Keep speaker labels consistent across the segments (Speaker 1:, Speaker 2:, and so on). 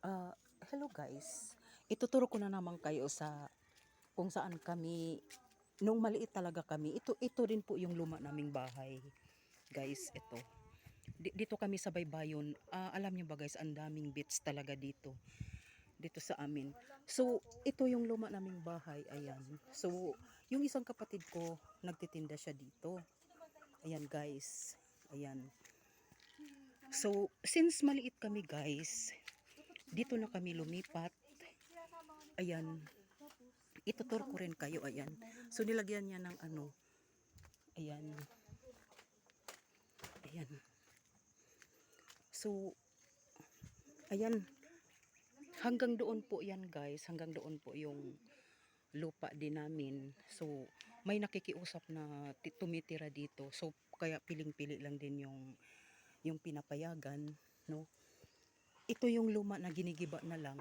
Speaker 1: Ah, Hello guys. Ituturo ko na naman kayo sa kung saan kami nung maliit talaga kami. Ito din po yung luma naming bahay. Guys, ito. Dito kami sa Baybayon. Alam niyo ba guys, ang daming beach talaga dito sa amin. So, ito yung luma naming bahay. Ayan. So, yung isang kapatid ko, nagtitinda siya dito. Ayan guys. Ayan. So, since maliit kami guys, dito na kami lumipat. Ayan. Itutur ko rin kayo, ayan. So, nilagyan niya ng ano. Ayan. Ayan. So, ayan. Hanggang doon po yan, guys. Hanggang doon po yung lupa din namin. So, may nakikiusap na tumitira dito. So, kaya piling-pili lang din yung pinapayagan, no? Ito yung luma na ginigiba na lang.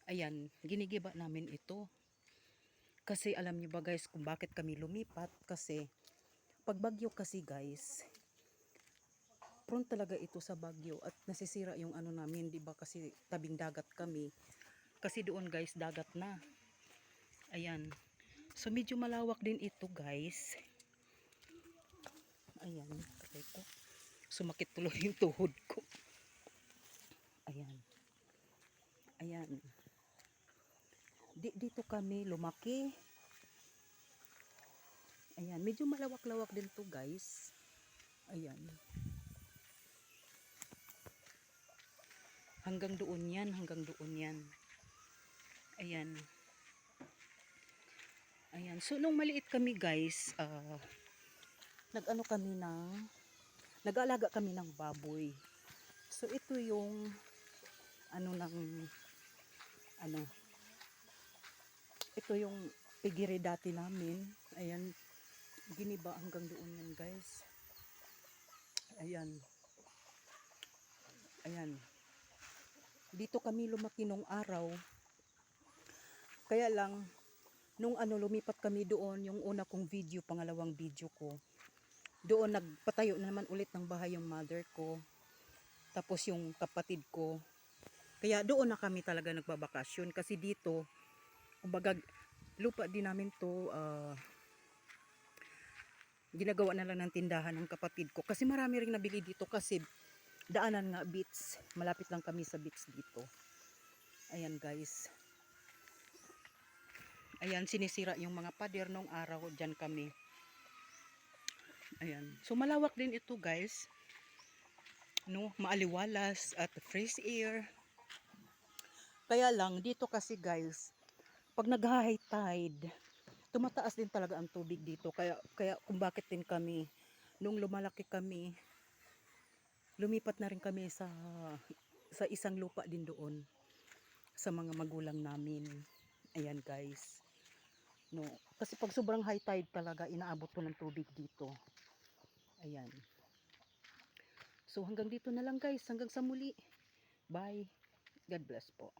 Speaker 1: Ayan, ginigiba namin ito. Kasi alam niyo ba guys kung bakit kami lumipat? Kasi pag bagyo kasi guys, prone talaga ito sa bagyo at nasisira yung ano namin, 'di ba? Kasi tabing dagat kami. Kasi doon guys, dagat na. Ayan. So medyo malawak din ito guys. Ayan, patay ko. Sumakit tuloy yung tuhod ko. Ayan. Ayan. Dito kami lumaki. Ayan, medyo malawak-lawak din to guys. Ayan. Hanggang doon yan, hanggang doon yan. Ayan. Ayan. So, nung maliit kami guys, nag-ano kami ng, nag-aalaga kami ng baboy. So, ito yung, ano ng, ano, ito yung pigiri dati namin. Ayan. Giniba hanggang doon yan guys. Ayan. Ayan. Dito kami lumaki nung araw. Kaya lang, nung ano, lumipat kami doon, yung una kong video, pangalawang video ko, doon nagpatayo na naman ulit ng bahay yung mother ko. Tapos yung kapatid ko. Kaya doon na kami talaga nagbabakasyon. Kasi dito, kumbaga, lupa din namin to, ginagawa na lang ng tindahan ng kapatid ko. Kasi marami ring nabili dito kasi daanan nga beach. Malapit lang kami sa beach dito. Ayan guys. Ayan, sinisira yung mga pader nung araw. Dyan kami. Ayan. So malawak din ito guys. No, maaliwalas at fresh air. Kaya lang dito kasi guys, pag nag-high tide, tumataas din talaga ang tubig dito. Kaya kung bakit din kami nung lumalaki kami, lumipat na rin kami sa isang lupa din doon sa mga magulang namin. Ayan guys. No, kasi pag sobrang high tide talaga inaabot to ng tubig dito. Ayan. So hanggang dito na lang guys, hanggang sa muli. Bye. God bless po.